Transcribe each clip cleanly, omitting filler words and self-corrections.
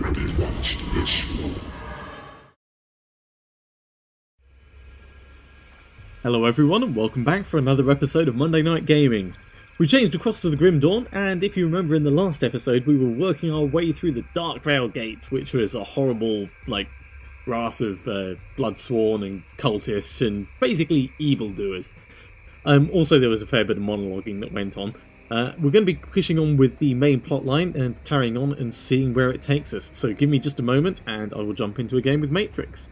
already launched this war. Hello everyone and welcome back for another episode of Monday Night Gaming. We changed across to the Grim Dawn, and if you remember in the last episode we were working our way through the Dark Veil Gate, which was a horrible, raft of bloodsworn and cultists and basically evildoers. Also there was a fair bit of monologuing that went on. We're going to be pushing on with the main plotline and carrying on and seeing where it takes us. So give me just a moment and I will jump into a game with Matryx.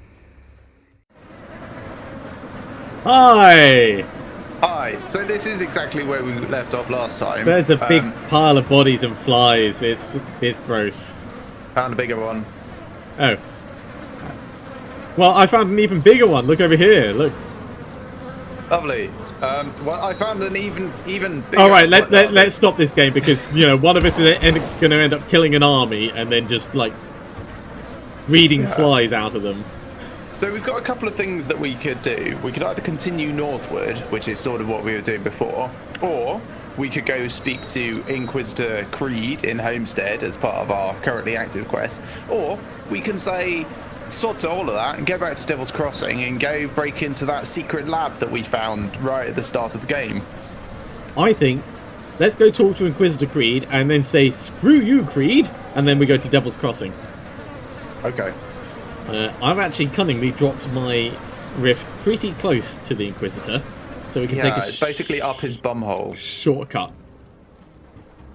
Hi! Hi, so this is exactly where we left off last time. There's a big pile of bodies and flies. It's gross. Found a bigger one. Oh. Well, I found an even bigger one. Look over here. Look. Lovely. Well, I found an even bigger. All right, let's stop this game because one of us is going to end up killing an army and then just breeding flies out of them. So we've got a couple of things that we could do. We could either continue northward, which is sort of what we were doing before, or we could go speak to Inquisitor Creed in Homestead as part of our currently active quest, or we can say sod to all of that and go back to Devil's Crossing and go break into that secret lab that we found right at the start of the game. I think let's go talk to Inquisitor Creed and then say screw you, Creed, and then we go to Devil's Crossing. Okay. I've actually cunningly dropped my rift pretty close to the Inquisitor, so we can take a it's basically up his bumhole. Shortcut.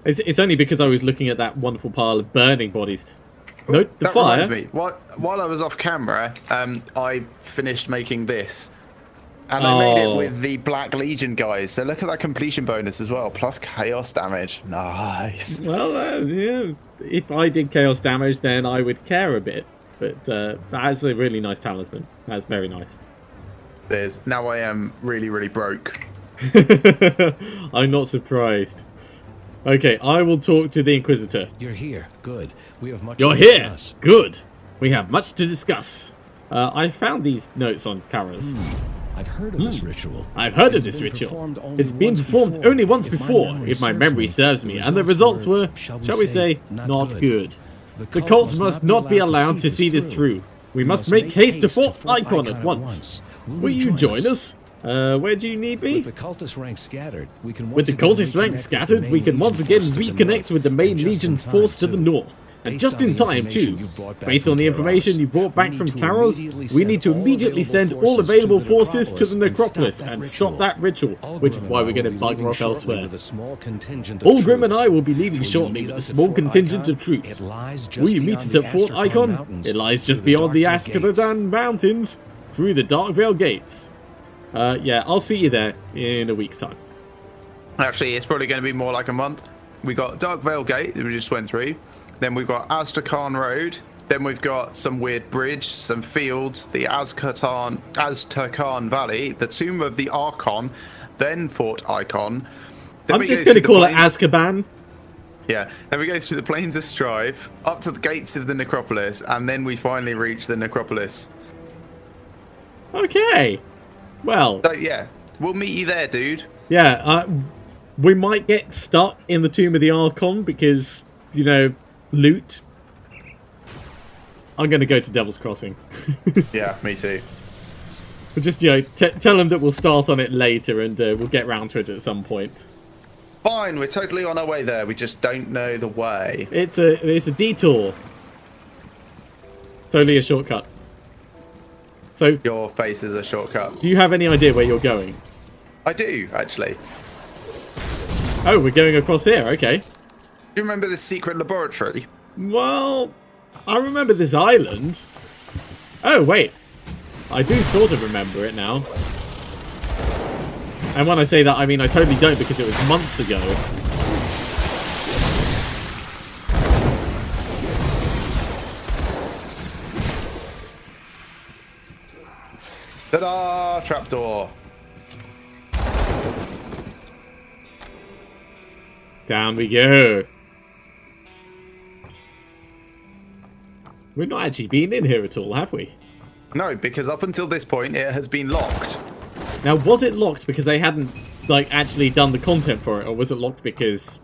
It's only because I was looking at that wonderful pile of burning bodies. Note the that fire. Reminds me, while I was off camera, I finished making this. And I made it with the Black Legion guys. So look at that completion bonus as well, plus chaos damage. Nice. Well, yeah, if I did chaos damage, then I would care a bit. But that's a really nice talisman. That's very nice. Now I am really, really broke. I'm not surprised. Okay, I will talk to the Inquisitor. You're here. Good. We have much You're to here. discuss. Good. We have much to discuss. I found these notes on Kara's. I've heard of this ritual. I've heard of this ritual. It's been performed only once before, if my memory serves me, and the results were, shall we say, not good. The cult must not be allowed to see this through. We must make haste to Fort Icon at once. Will you join us? Where do you need me? With the cultist ranks scattered, we can once again reconnect with the main Legion's force to the north. And just in time, too. Based on the information you brought back from Carol's, we need to immediately send all available forces to the Necropolis and stop that ritual, which is why we're going to bugger off elsewhere. Ulgrim and I will be leaving shortly with a small contingent of troops. Will you meet us at Fort Icon? It lies just beyond the Ashkadan Mountains, through the Dark Veil Gates. Yeah, I'll see you there in a week's time. Actually, it's probably going to be more like a month. We got Dark Veil Gate that we just went through. Then we've got Aztakan Road. Then we've got some weird bridge, some fields, the Aztakan Valley, the Tomb of the Archon, then Fort Icon. Then I'm just going to call it Azkaban. Yeah, then we go through the Plains of Strife, up to the gates of the Necropolis, and then we finally reach the Necropolis. Okay. Well. So yeah, we'll meet you there, dude. Yeah, we might get stuck in the Tomb of the Archon because, loot. I'm going to go to Devil's Crossing. Yeah, me too. But just, tell them that we'll start on it later and we'll get round to it at some point. Fine, we're totally on our way there. We just don't know the way. It's a detour. Totally a shortcut. So, your face is a shortcut. Do you have any idea where you're going? I do, actually. Oh, we're going across here, okay. Do you remember this secret laboratory? Well, I remember this island. Oh, wait. I do sort of remember it now. And when I say that, I mean I totally don't because it was months ago. Ta-da! Trapdoor. Down we go. We've not actually been in here at all, have we? No, because up until this point, it has been locked. Now, was it locked because they hadn't, actually done the content for it, or was it locked because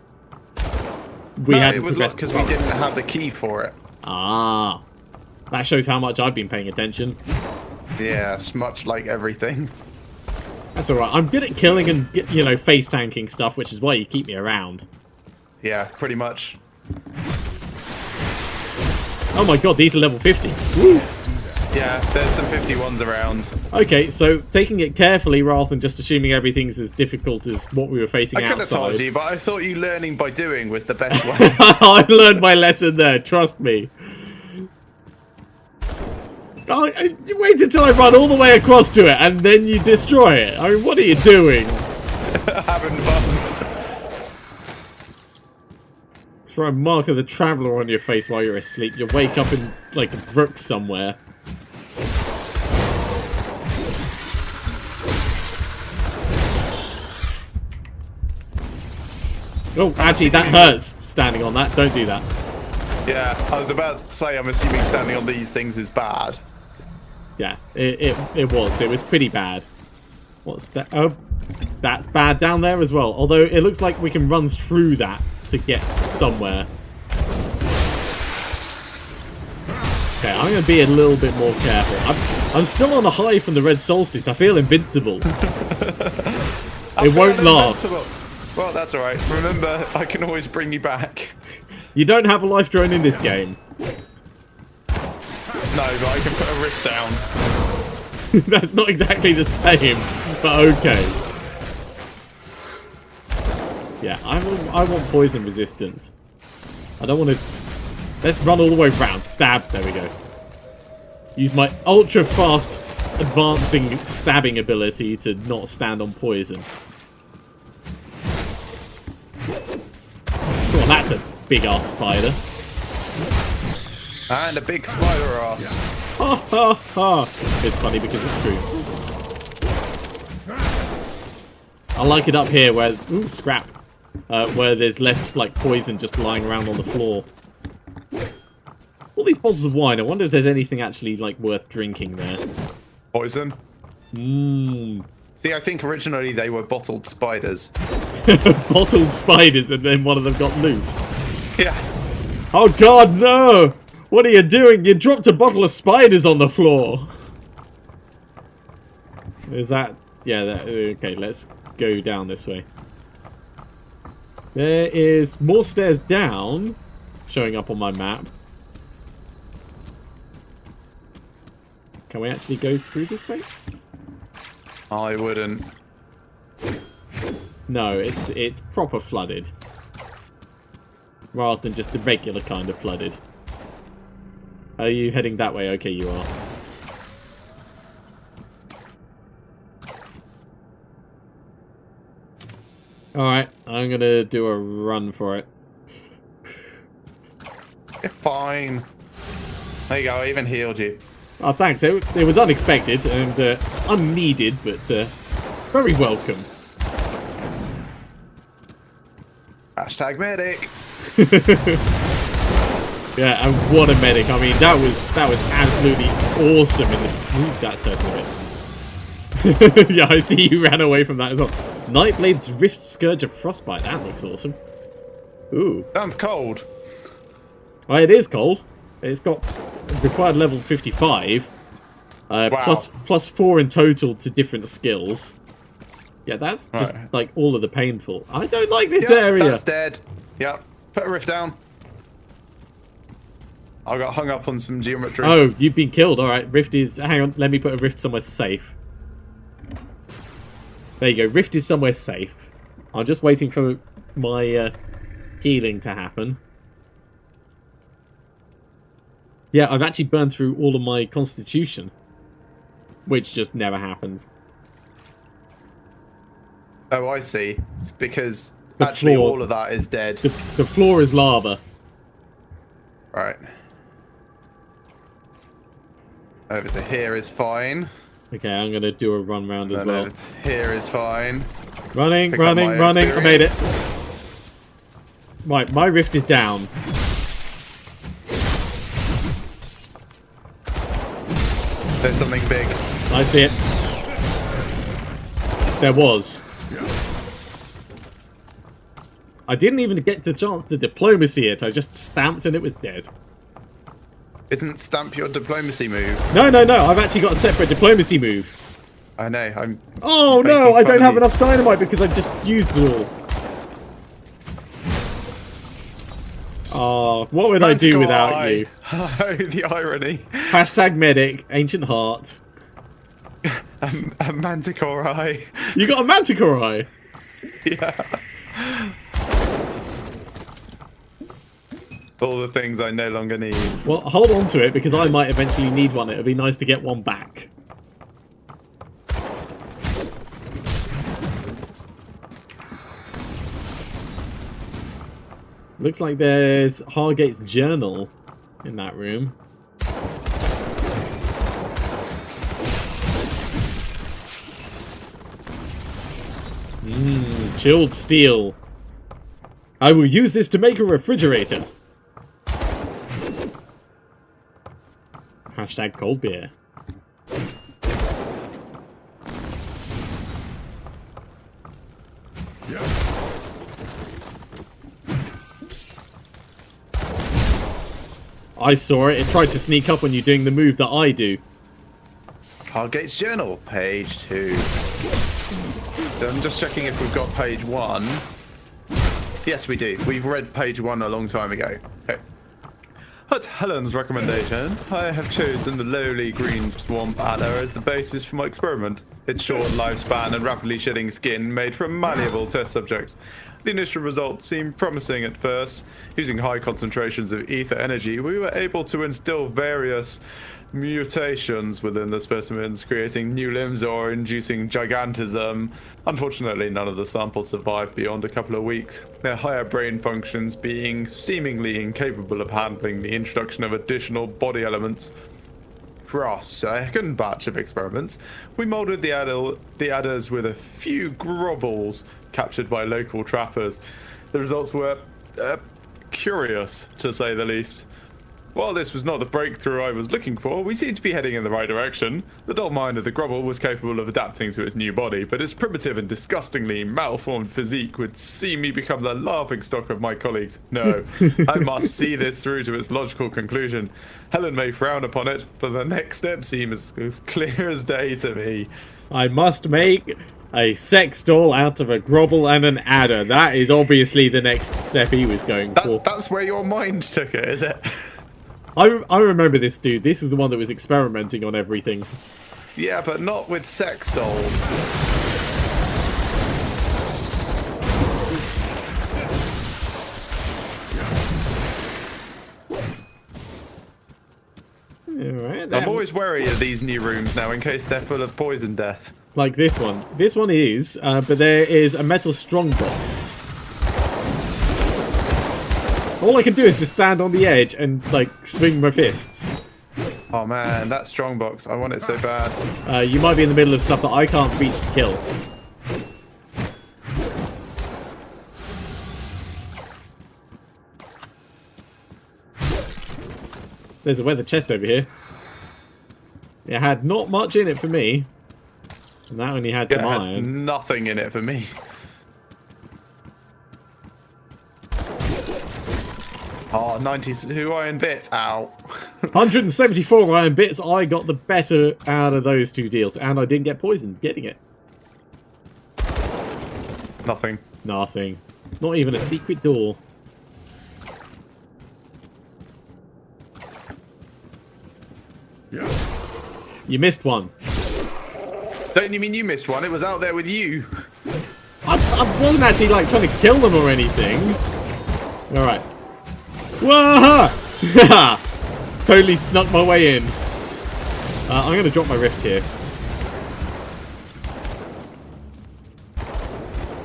we hadn't? No, it was locked because we didn't have the key for it. Ah. That shows how much I've been paying attention. Yeah, it's much like everything. That's alright. I'm good at killing and, you know, face tanking stuff, which is why you keep me around. Yeah, pretty much. Oh my god, these are level 50. Woo! Yeah, there's some 51s around. Okay, so taking it carefully rather than just assuming everything's as difficult as what we were facing I could have outside. told you, but I thought you learning by doing was the best way. I learned my lesson there, trust me. Wait until I run all the way across to it and then you destroy it. I mean, what are you doing? Having fun. Throw a mark of the Traveller on your face while you're asleep. You wake up in, like, a brook somewhere. Oh, actually, that hurts, standing on that. Don't do that. Yeah, I was about to say, I'm assuming standing on these things is bad. Yeah, it was. It was pretty bad. What's that? Oh, that's bad down there as well. Although, it looks like we can run through that to get somewhere. Okay, I'm going to be a little bit more careful. I'm still on a high from the Red Solstice. I feel invincible. It won't last. Well, that's alright. Remember, I can always bring you back. You don't have a life drone in this game. No, but I can put a rift down. That's not exactly the same, but okay. Yeah, I want poison resistance. I don't want to... Let's run all the way round. Stab. There we go. Use my ultra-fast advancing stabbing ability to not stand on poison. Well, that's a big-ass spider. And a big spider ass. Ha ha ha! It's funny because it's true. I like it up here where... Ooh, scrap. Where there's less, like, poison just lying around on the floor. All these bottles of wine, I wonder if there's anything actually, like, worth drinking there. Poison? Mmm. See, I think originally they were bottled spiders. Bottled spiders and then one of them got loose. Yeah. Oh god, no! What are you doing? You dropped a bottle of spiders on the floor. Is that... Yeah, that... Okay, let's go down this way. There is more stairs down, showing up on my map. Can we actually go through this way? I wouldn't. No, it's proper flooded. Rather than just the regular kind of flooded. Are you heading that way? Okay, you are. Alright, I'm gonna do a run for it. You're fine. There you go, I even healed you. Oh, thanks. It was unexpected and unneeded, but very welcome. Hashtag medic. Yeah, and what a medic. I mean, that was absolutely awesome in the... Ooh, that's hurting a bit. Yeah, I see you ran away from that as well. Nightblade's Rift Scourge of Frostbite. That looks awesome. Ooh. Sounds cold. Well, it is cold. It's got required level 55. Wow. plus 4 in total to different skills. Yeah, that's just right. like all of the painful. I don't like this Yep, area. That's dead. Yep. Put a rift down. I got hung up on some geometry. Oh, you've been killed. Alright, rift is... Hang on, let me put a rift somewhere safe. There you go, rift is somewhere safe. I'm just waiting for my healing to happen. Yeah, I've actually burned through all of my constitution. Which just never happens. Oh, I see. It's because The actually floor. all of that is dead. The floor is lava. Right. Over to here is fine. Okay, I'm going to do a run round as Then well. over to here is fine. Running, Pick up running, my running. I made it. experience. Right, my rift is down. There's something big. I see it. There was. I didn't even get the chance to diplomacy it. I just stamped and it was dead. Isn't stamp your diplomacy move? No. I've actually got a separate diplomacy move. I know. Oh no! I don't have enough dynamite because I just used it all. Oh, what would I do without you? Oh, the irony. Hashtag medic, ancient heart. A manticore eye. You got a manticore eye? Yeah. All the things I no longer need. Well, hold on to it because I might eventually need one. It would be nice to get one back. Looks like there's Hargate's journal in that room. Chilled steel. I will use this to make a refrigerator. Hashtag cold beer. I saw it. It tried to sneak up on you doing the move that I do. Hargate's journal, page 2. I'm just checking if we've got page 1. Yes, we do. We've read page 1 a long time ago. Okay. At Helen's recommendation, I have chosen the lowly green swamp adder as the basis for my experiment. Its short lifespan and rapidly shedding skin made for a malleable test subject. The initial results seemed promising at first. Using high concentrations of ether energy, we were able to instill various mutations within the specimens, creating new limbs or inducing gigantism. Unfortunately, none of the samples survived beyond a couple of weeks, their higher brain functions being seemingly incapable of handling the introduction of additional body elements. For our second batch of experiments, we molded the adders with a few grobbles captured by local trappers. The results were curious, to say the least. While this was not the breakthrough I was looking for, we seemed to be heading in the right direction. The dull mind of the grobble was capable of adapting to its new body, but its primitive and disgustingly malformed physique would see me become the laughingstock of my colleagues. No, I must see this through to its logical conclusion. Helen may frown upon it, but the next step seems as clear as day to me. I must make a sex doll out of a grobble and an adder. That is obviously the next step he was going for. That's where your mind took it, is it? I remember this dude. This is the one that was experimenting on everything. Yeah, but not with sex dolls. Alright, I'm always wary of these new rooms now in case they're full of poison death. Like this one. This one is, but there is a metal strongbox. All I can do is just stand on the edge and, like, swing my fists. Oh man, that strongbox. I want it so bad. You might be in the middle of stuff that I can't reach to kill. There's a weather chest over here. It had not much in it for me. And that only had some iron. Had nothing in it for me. Oh, 92 iron bits. Ow. 174 iron bits. I got the better out of those two deals. And I didn't get poisoned getting it. Nothing. Nothing. Not even a secret door. You missed one. Don't you mean you missed one? It was out there with you. I wasn't actually like trying to kill them or anything. Alright. Whoa! Totally snuck my way in. I'm going to drop my rift here.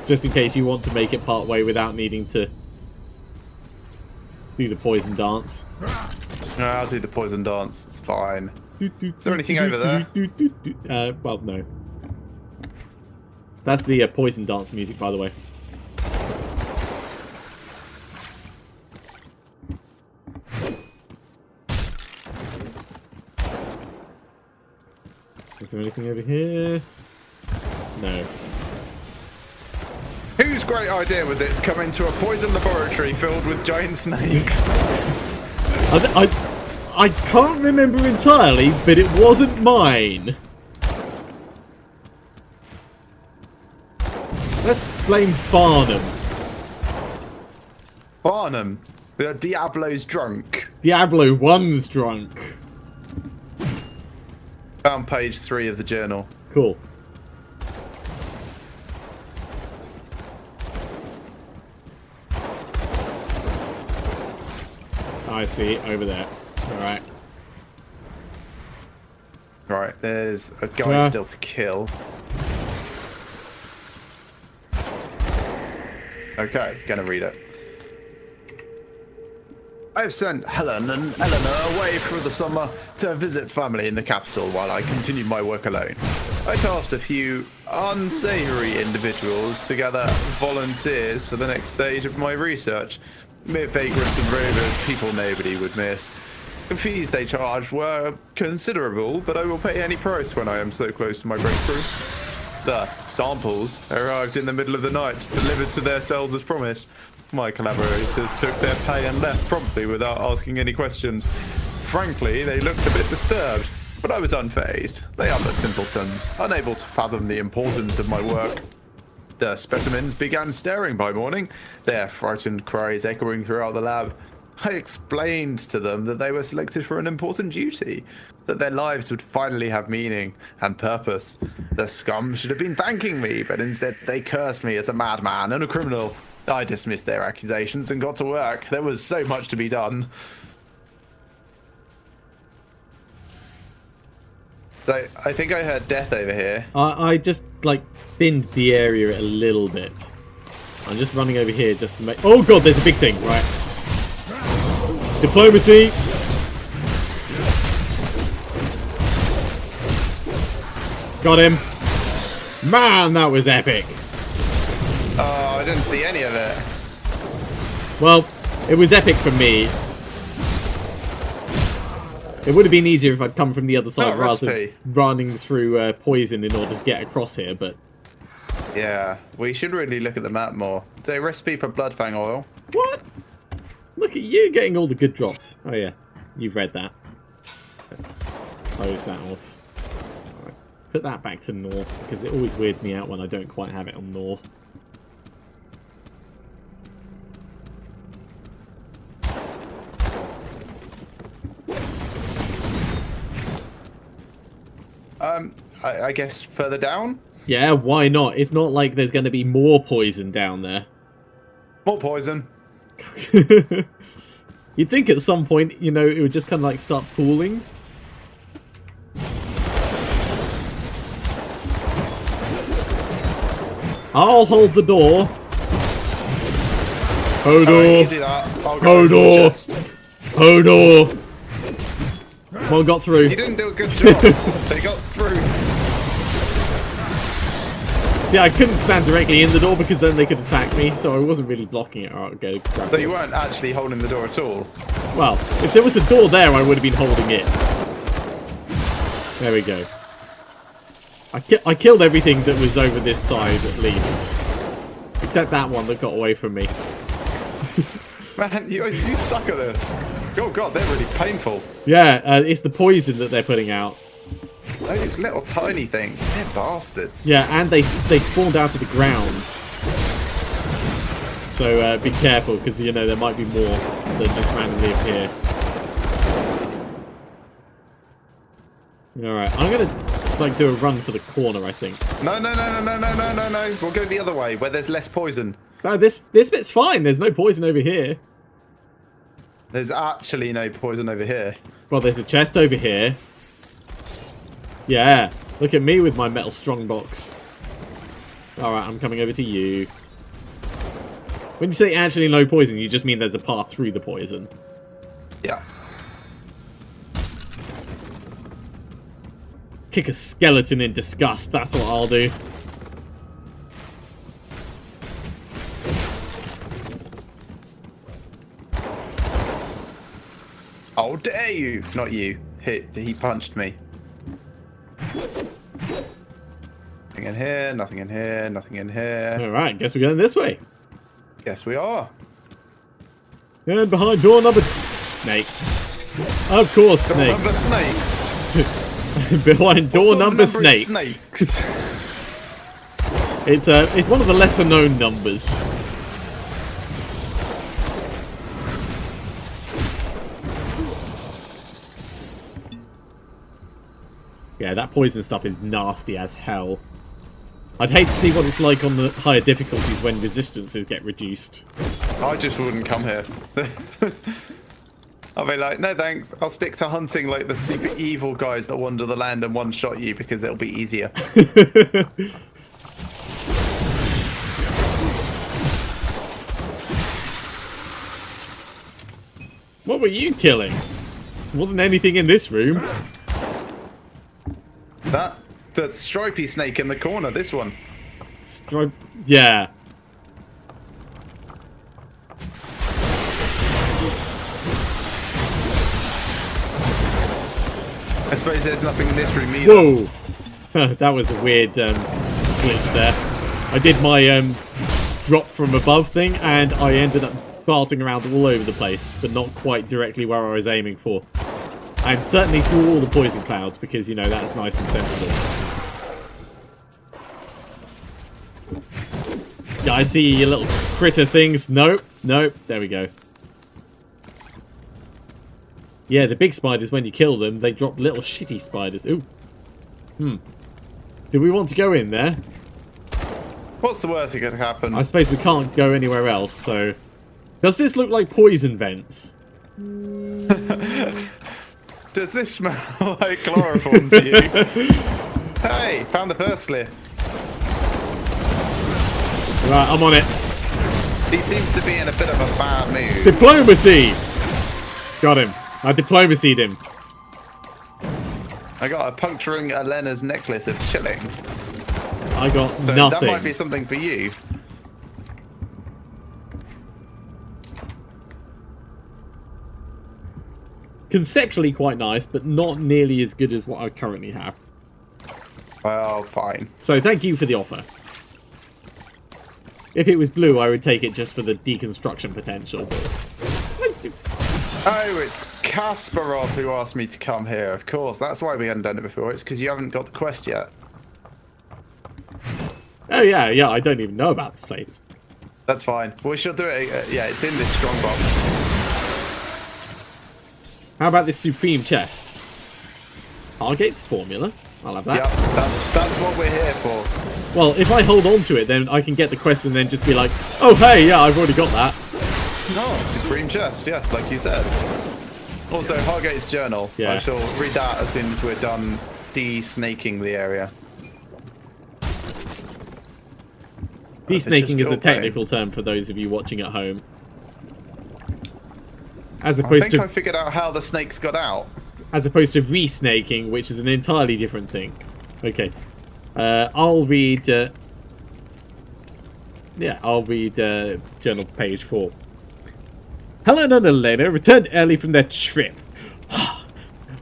Just in case you want to make it part way without needing to do the poison dance. No, I'll do the poison dance. It's fine. Is there anything over there? Well, no. That's the poison dance music, by the way. Is there anything over here? No. Whose great idea was it to come into a poison laboratory filled with giant snakes? I can't remember entirely, but it wasn't mine. Let's blame Farnham. Barnum. Diablo's drunk. Diablo 1's drunk. Found page 3 of the journal. Cool. I see, over there. Alright. Right, there's a guy still to kill. Okay, gonna read it. I've sent Helen and Eleanor away for the summer to visit family in the capital while I continued my work alone. I tasked a few unsavory individuals to gather volunteers for the next stage of my research. Mere vagrants and rovers, people nobody would miss. The fees they charged were considerable, but I will pay any price when I am so close to my breakthrough. The samples arrived in the middle of the night, delivered to their cells as promised. My collaborators took their pay and left promptly without asking any questions. Frankly, they looked a bit disturbed, but I was unfazed. They are but simpletons, unable to fathom the importance of my work. The specimens began staring by morning, their frightened cries echoing throughout the lab. I explained to them that they were selected for an important duty, that their lives would finally have meaning and purpose. The scum should have been thanking me, but instead they cursed me as a madman and a criminal. I dismissed their accusations and got to work. There was so much to be done. So, I think I heard death over here. I just, like, thinned the area a little bit. I'm just running over here just to make... Oh god, there's a big thing, right. Diplomacy! Got him. Man, that was epic. Oh, I didn't see any of it. Well, it was epic for me. It would have been easier if I'd come from the other side rather than running through poison in order to get across here, but... Yeah, we should really look at the map more. The recipe for Bloodfang oil. What? Look at you getting all the good drops. Oh yeah, you've read that. Let's close that off. Alright. Put that back to north, because it always weirds me out when I don't quite have it on north. I guess further down? Yeah, why not? It's not like there's going to be more poison down there. More poison. You'd think at some point, you know, it would just kind of like start pooling. I'll hold the door. Hodor. Hodor. Hodor. One got through. You didn't do a good job. They got through. See, I couldn't stand directly in the door because then they could attack me, so I wasn't really blocking it. Alright, go grab So you weren't actually holding the door at all? Well, if there was a door there, I would have been holding it. There we go. I killed everything that was over this side, at least. Except that one that got away from me. Man, you suck at this. Oh god, they're really painful. Yeah, it's the poison that they're putting out. Those little tiny things, they're bastards. Yeah, and they spawned out of the ground. So be careful, because you know there might be more that just randomly appear. Alright, I'm gonna like do a run for the corner, I think. No. We'll go the other way, where there's less poison. No, this bit's fine. There's no poison over here. There's actually no poison over here. Well, there's a chest over here. Yeah, look at me with my metal strongbox. Alright, I'm coming over to you. When you say actually no poison, you just mean there's a path through the poison. Yeah. Kick a skeleton in disgust, that's what I'll do. Oh, dare you! Not you. He punched me. Nothing in here, nothing in here, nothing in here. Alright, guess we're going this way. Yes, we are. And behind door number... Snakes. Of course, Door snakes. number snakes. Behind door What's number of snakes. snakes? It's one of the lesser known numbers. Yeah, that poison stuff is nasty as hell. I'd hate to see what it's like on the higher difficulties when resistances get reduced. I just wouldn't come here. I'll be like, no thanks. I'll stick to hunting like the super evil guys that wander the land and one-shot you because it'll be easier. What were you killing? Wasn't anything in this room. The stripy snake in the corner, this one. Yeah. I suppose there's nothing in this room either. Whoa! That was a weird glitch there. I did my drop from above thing, and I ended up farting around all over the place, but not quite directly where I was aiming for. And certainly through all the poison clouds, because, you know, that's nice and sensible. Yeah, I see your little critter things. Nope, nope, there we go. Yeah, the big spiders, when you kill them, they drop little shitty spiders. Ooh. Do we want to go in there? What's the worst that could happen? I suppose we can't go anywhere else, so... Does this look like poison vents? Does this smell like chloroform to you? Hey, found the first slip. Right, I'm on it. He seems to be in a bit of a bad mood. Diplomacy! Got him. I diplomacied him. I got a puncturing Elena's necklace of chilling. I got So nothing. that might be something for you. Conceptually quite nice, but not nearly as good as what I currently have. Well, fine. So thank you for the offer. If it was blue, I would take it just for the deconstruction potential. But... Oh, it's Kasparov who asked me to come here. Of course, that's why we hadn't done it before. It's because you haven't got the quest yet. Oh yeah, yeah, I don't even know about this place. That's fine. We shall do it. Yeah, it's in this strong box. How about this supreme chest? Hargate's formula. I'll have that. Yeah, that's what we're here for. Well, if I hold on to it, then I can get the quest and then just be like, oh hey, yeah, I've already got that. No, supreme chest. Yes, like you said. Also, Hargate's journal. Yeah. I shall read that as soon as we're done de-snaking the area. De-snaking is a your technical term for those of you watching at home. As I opposed think I to figured out how the snakes got out. re-snaking, which is an entirely different thing. Okay. I'll read journal page 4. Helen and Elena returned early from their trip.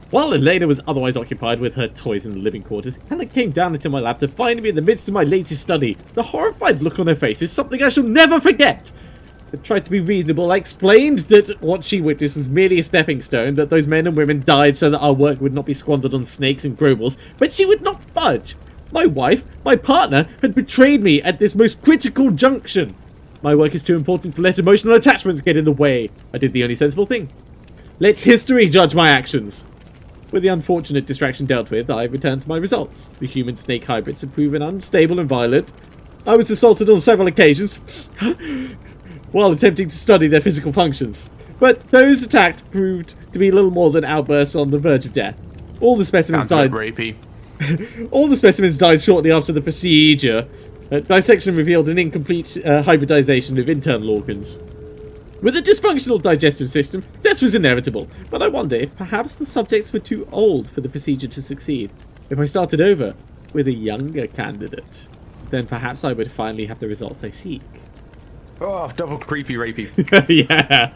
While Elena was otherwise occupied with her toys in the living quarters, Helen came down into my lab to find me in the midst of my latest study. The horrified look on her face is something I shall never forget. I tried to be reasonable. I explained that what she witnessed was merely a stepping stone, that those men and women died so that our work would not be squandered on snakes and grobles, but she would not budge. My wife, my partner, had betrayed me at this most critical junction. My work is too important to let emotional attachments get in the way. I did the only sensible thing. Let history judge my actions. With the unfortunate distraction dealt with, I returned to my results. The human-snake hybrids had proven unstable and violent. I was assaulted on several occasions while attempting to study their physical functions. But those attacked proved to be little more than outbursts on the verge of death. All the specimens died. Rapey. All the specimens died shortly after the procedure. Dissection revealed an incomplete hybridization of internal organs. With a dysfunctional digestive system, death was inevitable, but I wonder if perhaps the subjects were too old for the procedure to succeed. If I started over with a younger candidate, then perhaps I would finally have the results I seek. Oh, double creepy rapey. Yeah.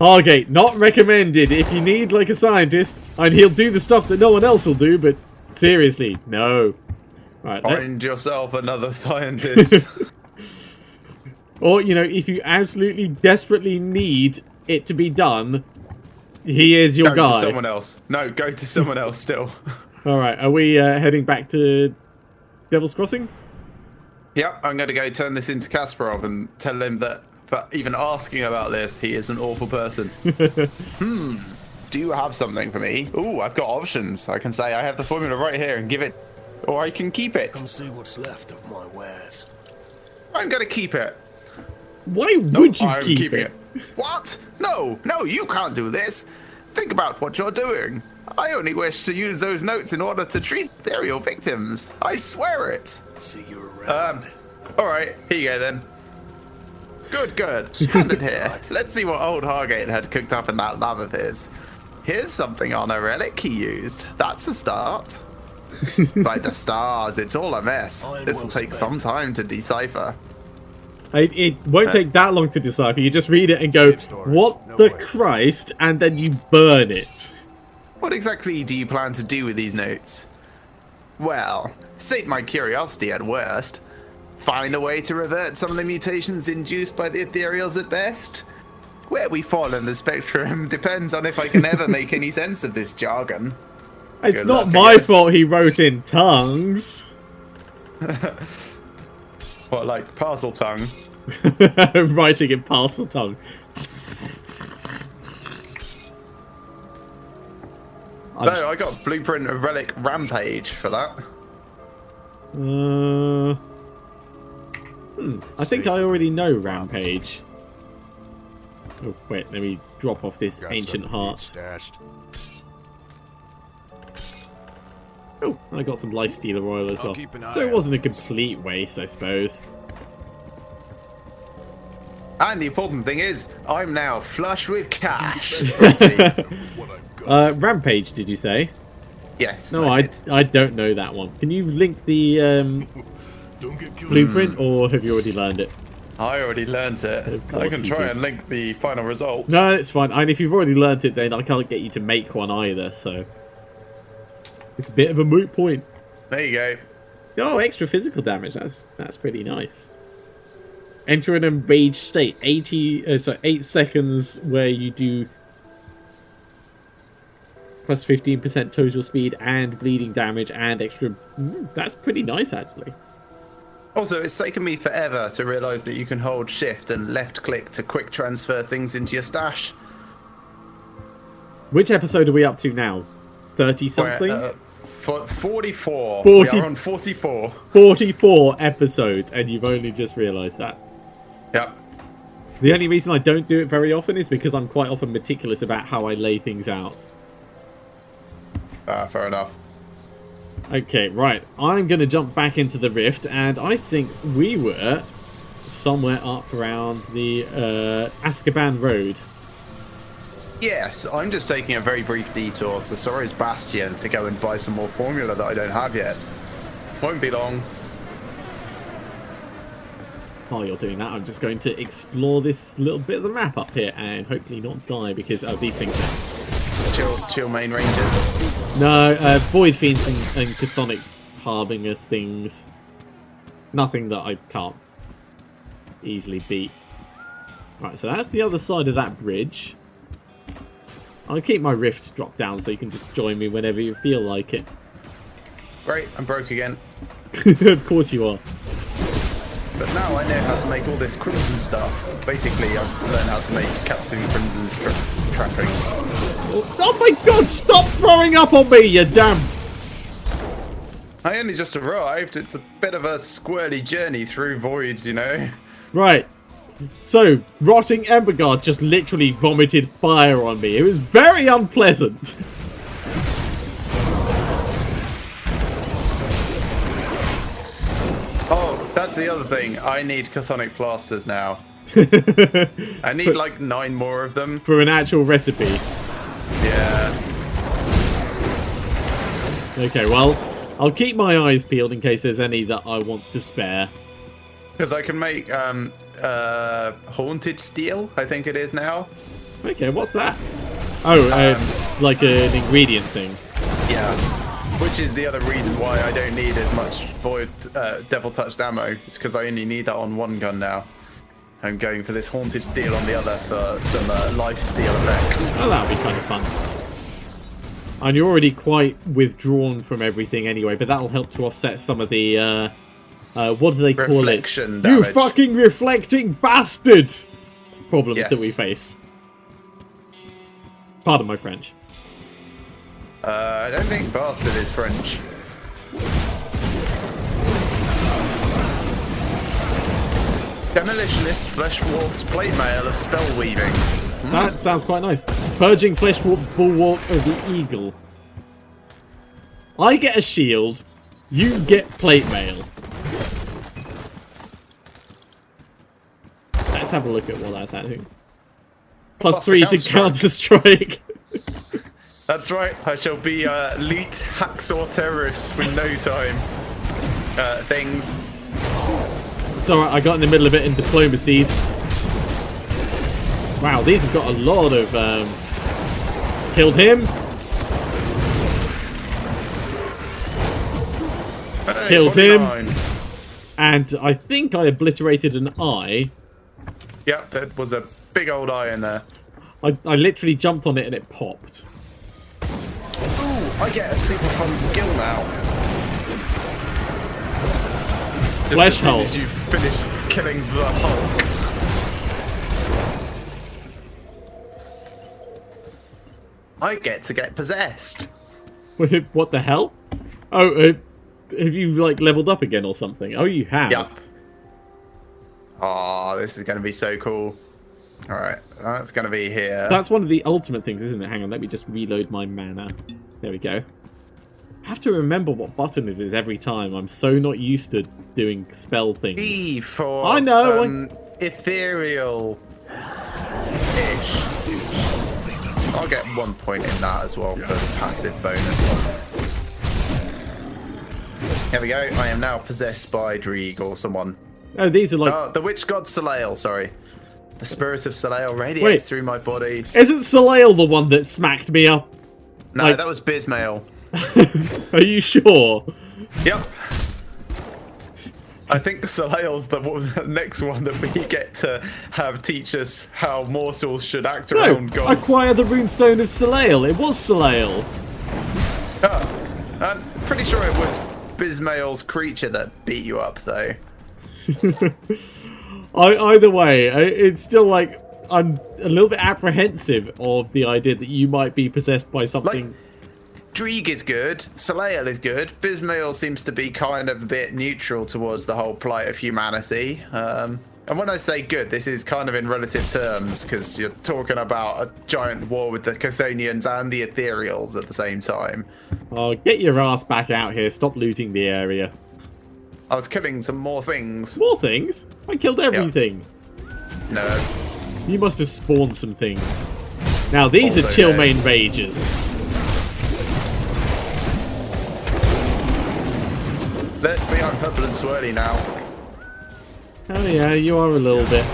Hargate, not recommended. If you need like a scientist, and he'll do the stuff that no one else will do, but seriously, no. Right. Find yourself another scientist. Or, you know, if you absolutely desperately need it to be done, he is your Go guy. to someone else. No, go to someone else still. Alright, are we heading back to Devil's Crossing? Yep, I'm going to go turn this into Kasparov and tell him that for even asking about this, he is an awful person. Do you have something for me? Ooh, I've got options. I can say I have the formula right here and give it, or I can keep it. Come see what's left of my wares. I'm going to keep it. Why would you I'm keep keeping it? What? No, you can't do this. Think about what you're doing. I only wish to use those notes in order to treat ethereal victims. I swear it. See you around. Alright, here you go then. Good. Hand it here. Let's see what old Hargate had cooked up in that lab of his. Here's something on a relic he used. That's a start. By the stars, it's all a mess. This will take some time to decipher. It won't take that long to decipher. You just read it and go, what the Christ, and then you burn it. What exactly do you plan to do with these notes? Well, sate my curiosity at worst. Find a way to revert some of the mutations induced by the ethereals at best. Where we fall in the spectrum depends on if I can ever make any sense of this jargon. It's Good not luck, my I guess. fault he wrote in tongues. What, like parcel tongue? Writing in parcel tongue. No, I got blueprint of relic rampage for that. I think I already know Rampage. Oh, wait, let me drop off this ancient heart. Stashed. Oh, I got some Lifestealer Royal as I'll well. keep an eye So it out. wasn't a complete waste, I suppose. And the important thing is, I'm now flush with cash. Rampage, did you say? Yes. No, I don't know that one. Can you link the Don't get killed. blueprint, or have you already learned it? I already learnt it. Of course I can you try did. and link the final result. No, it's fine. And if you've already learnt it, then I can't get you to make one either, so... It's a bit of a moot point. There you go. Oh, extra physical damage. That's pretty nice. Enter an enraged state. 8 seconds where you do plus 15% total speed and bleeding damage and extra... that's pretty nice, actually. Also, it's taken me forever to realise that you can hold shift and left click to quick transfer things into your stash. Which episode are we up to now? 30-something? We're, 44. 40. We are on 44. 44 episodes, and you've only just realised that. Yep. The only reason I don't do it very often is because I'm quite often meticulous about how I lay things out. Fair enough. Okay, right. I'm going to jump back into the rift, and I think we were somewhere up around the Azkaban Road. Yes, I'm just taking a very brief detour to Sora's Bastion to go and buy some more formula that I don't have yet. Won't be long. While you're doing that, I'm just going to explore this little bit of the map up here and hopefully not die because of these things. Chill main rangers. No, Void Fiends and Chthonic Harbinger things. Nothing that I can't easily beat. Right, so that's the other side of that bridge. I'll keep my rift drop down so you can just join me whenever you feel like it. Great, I'm broke again. Of course you are. But now I know how to make all this Crimson stuff. Basically, I've learned how to make Captain Crimson's trappings. Oh my god, stop throwing up on me, you damn... I only just arrived. It's a bit of a squirrely journey through voids, you know. Right. So, Rotting Emberguard just literally vomited fire on me. It was very unpleasant. Oh, that's the other thing. I need chthonic plasters now. I need like 9 more of them. For an actual recipe. Yeah. Okay, well, I'll keep my eyes peeled in case there's any that I want to spare. Because I can make haunted steel, I think it is now. Okay, what's that? Oh, like an ingredient thing. Yeah. Which is the other reason why I don't need as much void devil touched ammo. It's because I only need that on one gun now. I'm going for this haunted steel on the other for some life steal effect. Oh, that would be kind of fun. And you're already quite withdrawn from everything anyway, but that'll help to offset some of the, what do they call Reflection it? damage. You fucking reflecting bastard! Problems that we face. Pardon my French. I don't think bastard is French. Demolitionist, flesh warps, plate mail, of spell weaving. That sounds quite nice. Purging flesh warp, bulwark of the eagle. I get a shield, you get plate mail. Let's have a look at what that's adding. +3 to counter strike. That's right. I shall be elite hacksaw terrorist with no time. Things. It's alright, I got in the middle of it in diplomacy. Wow, these have got a lot of... Killed him. Hey, Killed 49. him. And I think I obliterated an eye. Yep, there was a big old eye in there. I literally jumped on it and it popped. Ooh, I get a super fun skill now. Flesh Just as soon Hulk. as you've finished killing the Hulk. I get to get possessed. What the hell? Oh, have you like leveled up again or something? Oh, you have. Yep. Oh, this is going to be so cool. All right, that's going to be here. That's one of the ultimate things, isn't it? Hang on, let me just reload my mana. There we go. I have to remember what button it is every time. I'm so not used to doing spell things. E for I know. ethereal-ish. I'll get 1 point in that as well for the passive bonus. Here we go. I am now possessed by Drieg or someone. Oh, these are like... Oh, the witch god Soleil, sorry. The spirit of Soleil radiates through my body. Isn't Soleil the one that smacked me up? No, like... that was Bismail. Are you sure? Yep. I think Soleil's the next one that we get to have teach us how mortals should act around gods. Acquire the runestone of Soleil. It was Soleil. Oh, I'm pretty sure it was Bismail's creature that beat you up, though. Either way, it's still like I'm a little bit apprehensive of the idea that you might be possessed by something. Like, Drieg is good, Soleil is good, Bismail seems to be kind of a bit neutral towards the whole plight of humanity. And when I say good, this is kind of in relative terms, because you're talking about a giant war with the Chthonians and the Ethereals at the same time. Oh, get your ass back out here. Stop looting the area. I was killing some more things. More things? I killed everything. No. You must have spawned some things. Now, these Also are chill no. main rages. Let's see, I'm purple and swirly now. Oh yeah, you are a little bit.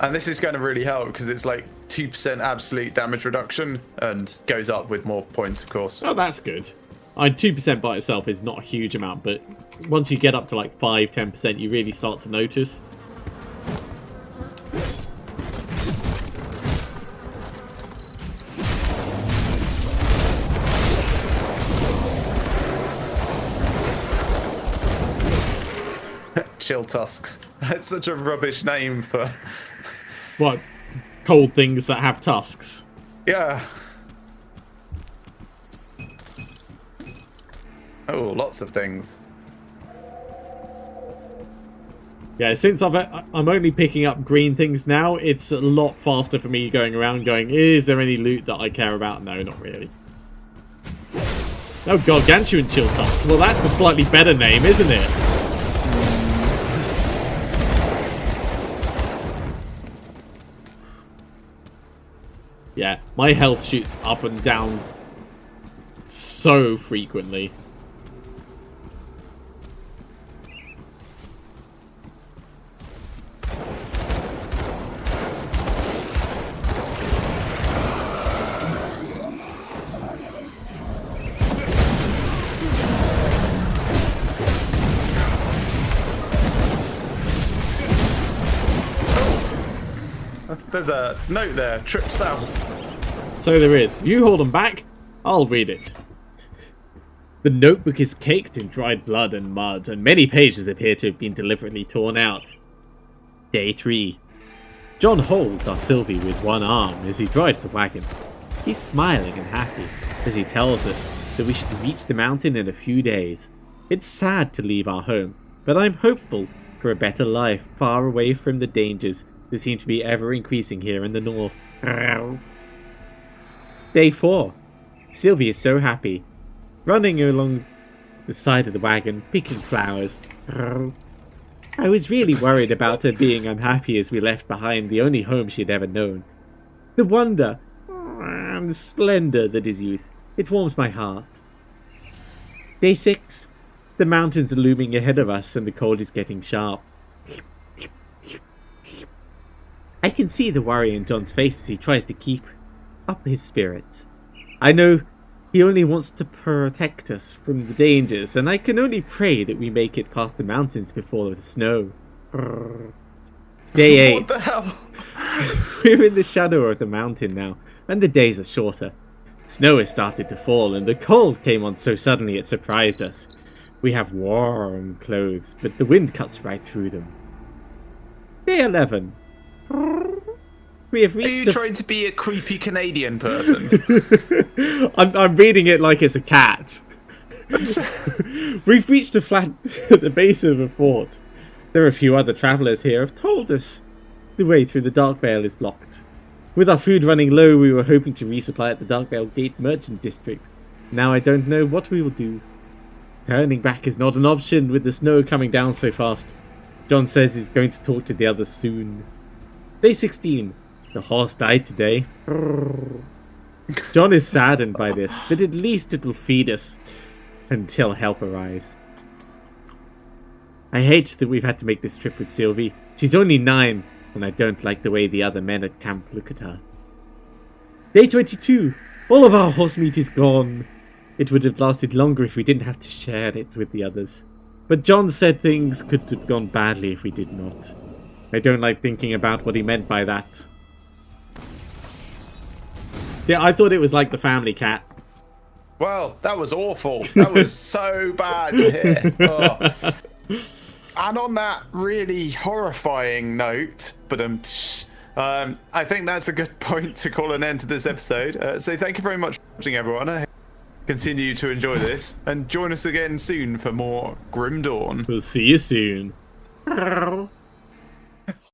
And this is going to really help because it's like 2% absolute damage reduction and goes up with more points, of course. Oh, that's good. 2% by itself is not a huge amount, but once you get up to like 5-10%, you really start to notice. Chill tusks. That's such a rubbish name for... What? Cold things that have tusks? Yeah. Oh, lots of things. Yeah, since I'm only picking up green things now, it's a lot faster for me going around going, is there any loot that I care about? No, not really. Oh, Gargantuan Chill Tusks. Well, that's a slightly better name, isn't it? Yeah, my health shoots up and down so frequently. There's a note there. Trip south. So there is. You hold them back, I'll read it. The notebook is caked in dried blood and mud, and many pages appear to have been deliberately torn out. Day 3. John holds our Sylvie with one arm as he drives the wagon. He's smiling and happy as he tells us that we should reach the mountain in a few days. It's sad to leave our home, but I'm hopeful for a better life far away from the dangers that seem to be ever increasing here in the north. Day 4. Sylvie is so happy, running along the side of the wagon, picking flowers. I was really worried about her being unhappy as we left behind the only home she had ever known. The wonder and the splendour that is youth, it warms my heart. Day 6. The mountains are looming ahead of us and the cold is getting sharp. I can see the worry in John's face as he tries to keep up his spirits. I know he only wants to protect us from the dangers, and I can only pray that we make it past the mountains before the snow. Day 8. What the hell? We're in the shadow of the mountain now, and the days are shorter. Snow has started to fall, and the cold came on so suddenly it surprised us. We have warm clothes, but the wind cuts right through them. Day 11. We have Are reached you trying to be a creepy Canadian person? I'm reading it like it's a cat. We've reached a flat at the base of a fort. There are a few other travellers here have told us the way through the Dark Vale is blocked. With our food running low, we were hoping to resupply at the Dark Vale Gate Merchant District. Now I don't know what we will do. Turning back is not an option with the snow coming down so fast. John says he's going to talk to the others soon. Day 16. The horse died today. John is saddened by this, but at least it will feed us until help arrives. I hate that we've had to make this trip with Sylvie. She's only 9, and I don't like the way the other men at camp look at her. Day 22. All of our horse meat is gone. It would have lasted longer if we didn't have to share it with the others. But John said things could have gone badly if we did not. I don't like thinking about what he meant by that. See, I thought it was like the family cat. Well, that was awful. That was so bad to hear. Oh. And on that really horrifying note, but I think that's a good point to call an end to this episode. So thank you very much for watching, everyone. I hope you continue to enjoy this, and join us again soon for more Grim Dawn. We'll see you soon.